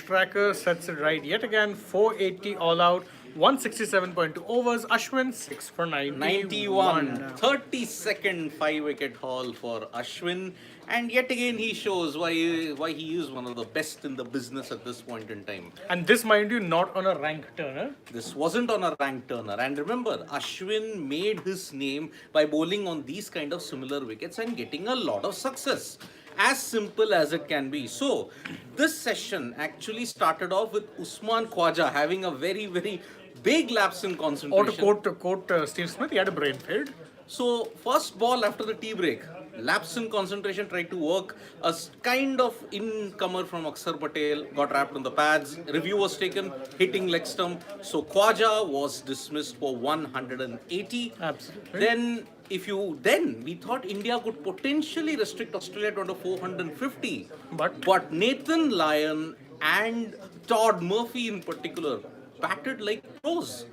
tracker sets it right yet again. 480 all out, 167.2 overs. Ashwin 6 for 91, 30-second 5-wicket haul for Ashwin, and yet again he shows why he is one of the best in the business at this point in time. And this, mind you, not on a rank turner. This wasn't on a rank turner, and remember, Ashwin made his name by bowling on these kind of similar wickets and getting a lot of success. As simple as it can be. So, this session actually started off with Usman Khwaja having a very, very big lapse in concentration. Or to quote Steve Smith, he had a brain fade. So, first ball after the tea break, lapse in concentration, tried to work a kind of incomer from Akshar Patel, got wrapped on the pads, review was taken, hitting leg stump. So, Khwaja was dismissed for 180. Absolutely. Then we thought India could potentially restrict Australia to under 450. But Nathan Lyon and Todd Murphy in particular batted like pros.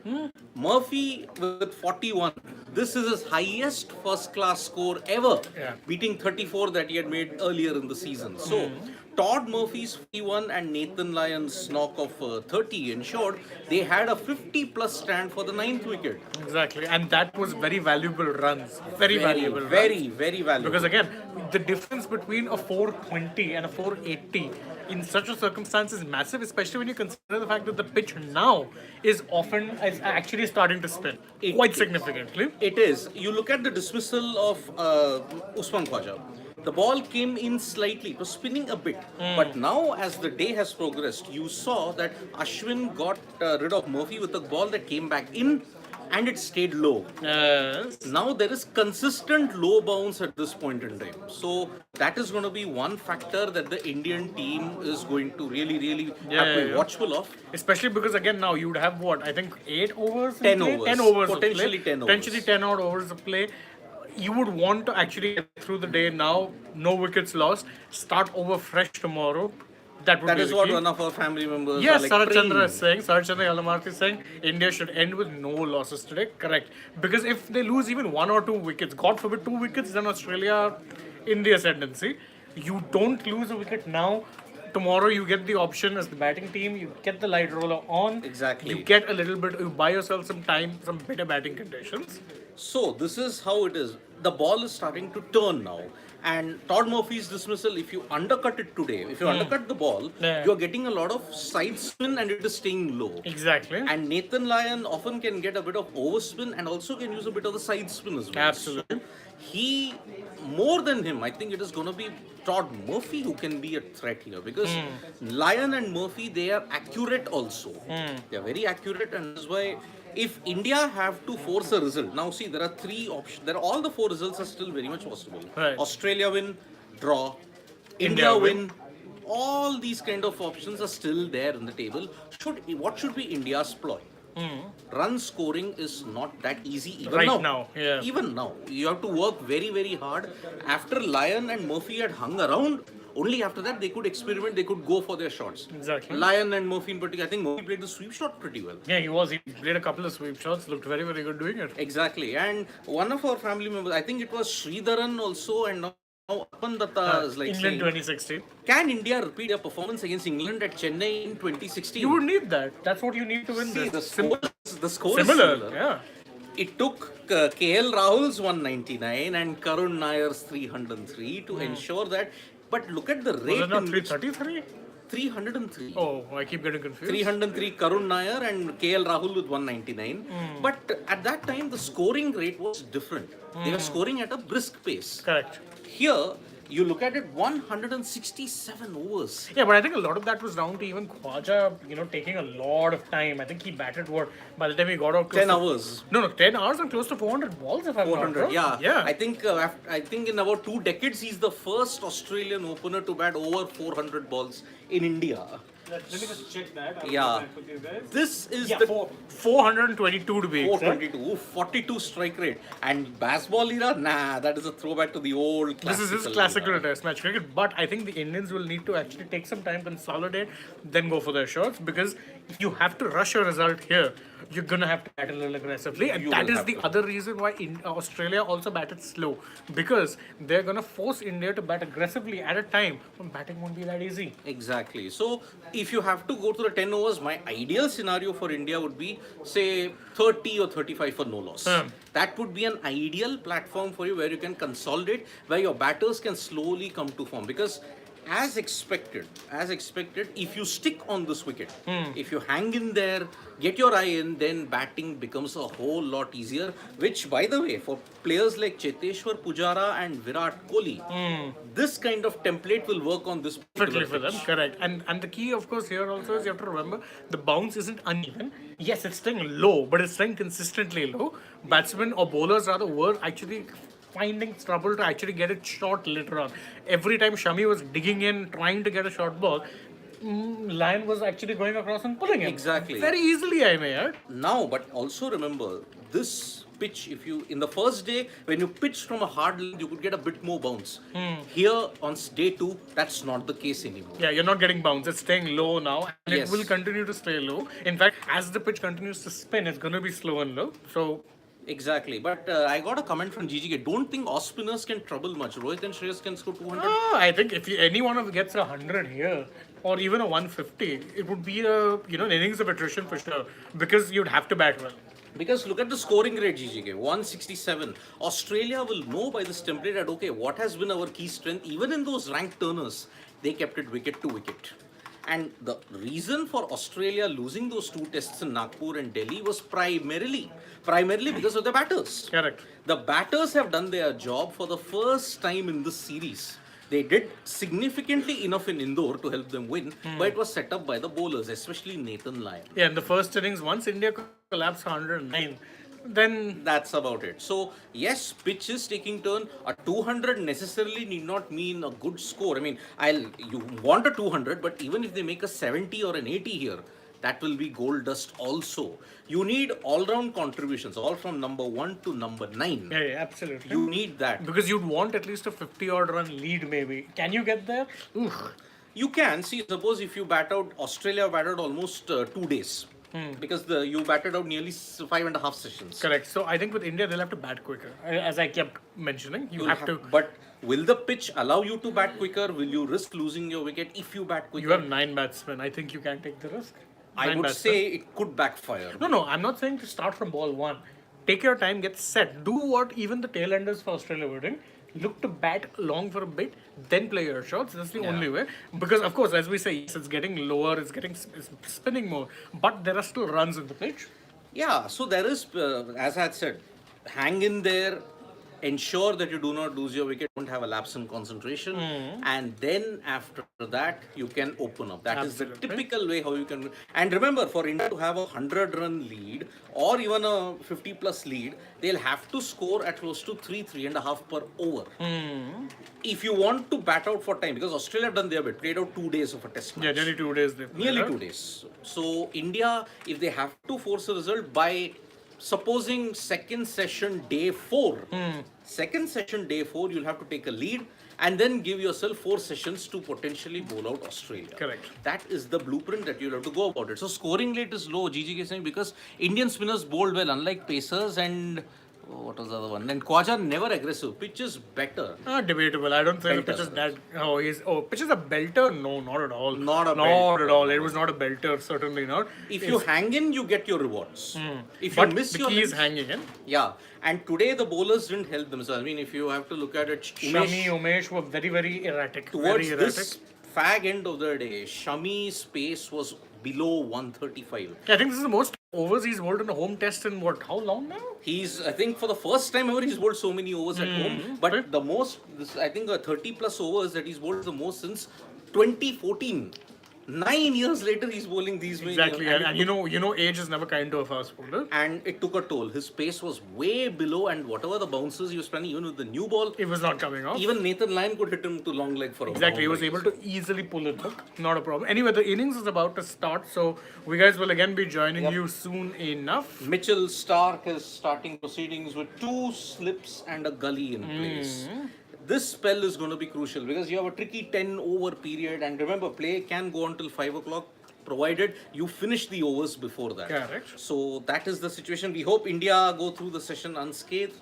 Murphy with 41. This is his highest first class score ever, beating 34 that he had made earlier in the season. So, Todd Murphy's 41 and Nathan Lyon's knock of 30 ensured they had a 50 plus stand for the 9th wicket. Exactly, and that was very valuable runs. Very valuable runs. Very valuable. Because again, the difference between a 420 and a 480 in such a circumstance is massive, especially when you consider the fact that the pitch now is actually starting to spin quite significantly. It is. You look at the dismissal of Usman Khwaja. The ball came in slightly, it was spinning a bit. But now, as the day has progressed, you saw that Ashwin got rid of Murphy with a ball that came back in and it stayed low. Yes. Now there is consistent low bounce at this point in time. So that is going to be one factor that the Indian team is going to really have to be watchful of. Especially because again now you would have what, I think 8 overs? 10 overs. 10 overs. Potentially 10 overs. Potentially 10 odd overs of play. You would want to actually get through the day now, no wickets lost, start over fresh tomorrow. That is what one of our family members yes, are like Sarat Chandra is saying, Sarat Chandra Yalamarthi is saying, India should end with no losses today. Correct. Because if they lose even 1 or 2 wickets, God forbid 2 wickets, then Australia in the ascendancy. You don't lose a wicket now. Tomorrow you get the option as the batting team, you get the light roller on. Exactly. You get a little bit, you buy yourself some time, some better batting conditions. So this is how it is. The ball is starting to turn now. And Todd Murphy's dismissal, if you undercut it today, if you undercut the ball, you're getting a lot of side spin and it is staying low. Exactly. And Nathan Lyon often can get a bit of overspin and also can use a bit of the side spin as well. Absolutely. So more than him, I think it is going to be Todd Murphy who can be a threat here because Lyon and Murphy, they are accurate also. They are very accurate, and that's why if India have to force a result, now see there are 3 options. All the 4 results are still very much possible. Right. Australia win, draw, India win. All these kind of options are still there on the table. What should be India's ploy? Run scoring is not that easy even now. Even now, you have to work very hard. After Lyon and Murphy had hung around, only after that they could experiment, they could go for their shots. Exactly. Lyon and Murphy in particular, I think Murphy played the sweep shot pretty well. Yeah, he played a couple of sweep shots, looked very good doing it. Exactly. And one of our family members, I think it was Sridharan also, and now Apan Datta is like England saying, 2016. can India repeat their performance against England at Chennai in 2016? You would need that. That's what you need to win See, this. the score Similar, is similar. yeah. It took KL Rahul's 199 and Karun Nayar's 303 to ensure that. But look at the rate. Was it not 333? 303. Oh, I keep getting confused. 303 Karun Nayar and KL Rahul with 199. But at that time, the scoring rate was different. They were scoring at a brisk pace. Correct. Here, you look at it, 167 overs. Yeah, but I think a lot of that was down to even Khwaja, taking a lot of time. I think he batted by the time he got out 10 hours. No, 10 hours and close to 400 balls if I'm not 400, wrong. yeah. I think in about 2 decades, he's the first Australian opener to bat over 400 balls in India. Let me just check that. Yeah. This is 422 to be exact. 422, 42 strike rate. And baseball era, that is a throwback to the old This is his classical test match cricket. But I think the Indians will need to actually take some time, consolidate, then go for their shots. Because if you have to rush a result here, you're gonna have to bat a little aggressively, and You that will is have the to. other reason why Australia also batted slow, because they're gonna force India to bat aggressively at a time when batting won't be that easy. Exactly. So if you have to go to the 10 overs, my ideal scenario for India would be, say, 30 or 35 for no loss. That would be an ideal platform for you where you can consolidate, where your batters can slowly come to form. Because as expected, if you stick on this wicket, if you hang in there, get your eye in, then batting becomes a whole lot easier. Which, by the way, for players like Cheteshwar Pujara and Virat Kohli, this kind of template will work on this particular Perfectly for them, pitch. correct. And the key, of course, here also is you have to remember the bounce isn't uneven. Yes, it's staying low, but it's staying consistently low. Batsmen or bowlers rather were actually finding trouble to actually get it short later on. Every time Shami was digging in, trying to get a short ball, Lion was actually going across and pulling it. Exactly. Very easily, I may add. Now, but also remember, this pitch, if you, in the first day, when you pitched from a hard length, you could get a bit more bounce. Here on day two, that's not the case anymore. Yeah, you're not getting bounce. It's staying low now, and Yes. it will continue to stay low. In fact, as the pitch continues to spin, it's going to be slow and low. So Exactly. But I got a comment from GGK. Don't think off spinners can trouble much. Rohit and Shreyas can score 200. I think if any one of gets 100 here or even a 150, it would be a an innings of attrition for sure, because you'd have to bat well. Because look at the scoring rate, GGK, 167. Australia will know by this template that, okay, what has been our key strength? Even in those ranked turners, they kept it wicket to wicket. And the reason for Australia losing those two tests in Nagpur and Delhi was primarily because of the batters. Correct. The batters have done their job for the first time in this series. They did significantly enough in Indore to help them win, but it was set up by the bowlers, especially Nathan Lyon. Yeah, in the first innings, once India collapsed 109, then That's about it. So, yes, pitch is taking turn. A 200 necessarily need not mean a good score. I mean, you want a 200, but even if they make a 70 or an 80 here, that will be gold dust also. You need all-round contributions, all from number 1 to number 9. yeah, absolutely. You need that. Because you'd want at least a 50-odd run lead, maybe. Can you get there? You can see, suppose if you bat out, Australia batted almost 2 days. Because you batted out nearly 5.5 sessions. Correct. So I think with India, they'll have to bat quicker. As I kept mentioning, you have to. But will the pitch allow you to bat quicker? Will you risk losing your wicket if you bat quicker? You have 9 batsmen. I think you can take the risk. I Nine would batsmen. say it could backfire. No, I'm not saying to start from ball 1. Take your time, get set. Do what even the tail enders for Australia were doing. Look to bat long for a bit, then play your shots. That's the only way. Because, of course, as we say, yes, it's getting lower, it's spinning more, but there are still runs in the pitch. Yeah, so there is, as I had said, hang in there, ensure that you do not lose your wicket, don't have a lapse in concentration, and then after that, you can open up. That is the typical way how you can. And remember, for India to have a 100-run lead or even a 50-plus lead, they'll have to score at close to 3.5 per over. If you want to bat out for time, because Australia have done their bit, played out 2 days of a test match. Yeah, nearly 2 days. They've Nearly played 2 out. days. So India, if they have to force a result by supposing second session day 4, you'll have to take a lead and then give yourself 4 sessions to potentially bowl out Australia. Correct. That is the blueprint that you'll have to go about it. So scoring rate is low, GGK is saying, because Indian spinners bowled well, unlike pacers and what was the other one? Then Khwaja never aggressive. Pitch is better. Debatable. I don't think the pitch is Belter. that. Pitch is a belter? No, not at all. Not a Not belter. at all. It was not a belter. Certainly not. If you hang in, you get your rewards. If you But miss the your key is length- hanging in. Yeah, and today the bowlers didn't help themselves. I mean, if you have to look at it, Shami, Umesh were very, very erratic. towards very erratic. this fag end of the day, Shami's pace was below 135. Yeah, I think this is the most overs he's bowled in a home test in what? How long now? He's, I think, for the first time ever, he's bowled so many overs at home. But the most, I think, 30 plus overs that he's bowled the most since 2014. 9 years later, he's bowling these many. Exactly, And and you know, age is never kind to a fast bowler. and it took a toll. His pace was way below, and whatever the bounces he was planning, even with the new ball, It was not coming off. even Nathan Lyon could hit him to long leg for a Exactly, he was able to easily pull it hook. Not a problem. Anyway, the innings is about to start, so we guys will again be joining you soon enough. Mitchell Stark is starting proceedings with 2 slips and a gully in place. This spell is going to be crucial because you have a tricky 10 over period, and remember, play can go until 5 o'clock. provided you finish the overs before that. Correct. So that is the situation. We hope India go through the session unscathed.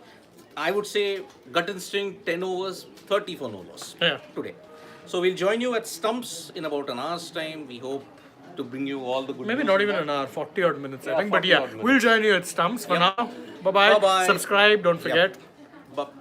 I would say gut instinct 10 overs, 30 for no loss today. So we'll join you at Stumps in about an hour's time. We hope to bring you all the good Maybe news not on even that. an hour, 40 odd minutes, I think. But 40 yeah, odd minutes. we'll join you at Stumps for now. Bye bye. Bye-bye. Subscribe, don't forget. But